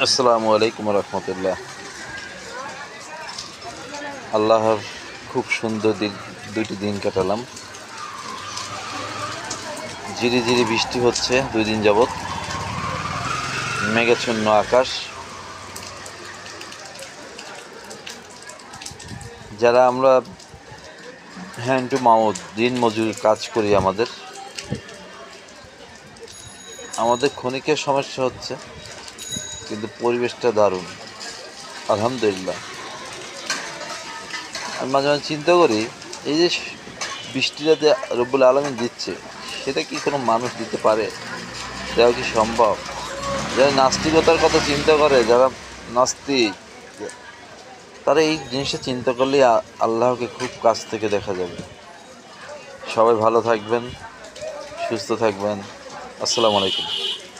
আসসালামু আলাইকুম রহমতুল্লাহ। আল্লাহর খুব সুন্দর দুইটি দিন কাটালাম। ঝিরি ঝিরি বৃষ্টি হচ্ছে 2 দিন যাবৎ, মেঘাচ্ছন্ন আকাশ। যারা আমরা হ্যান্ড টু মাউথ দিন মজুর কাজ করি, আমাদের ক্ষণিকের সমস্যা হচ্ছে, কিন্তু পরিবেশটা দারুণ, আলহামদুলিল্লাহ। আমি মাঝে মাঝে চিন্তা করি, এই যে বৃষ্টিটা যে রব্বুল আলামিন দিচ্ছে, সেটা কি কোনো মানুষ দিতে পারে? দেওয়া কি সম্ভব? যারা নাস্তিকতার কথা চিন্তা করে, যারা নাস্তিক, তারা এই জিনিসটা চিন্তা করলেই আল্লাহকে খুব কাছ থেকে দেখা যাবে। সবাই ভালো থাকবেন, সুস্থ থাকবেন। আসসালামু আলাইকুম।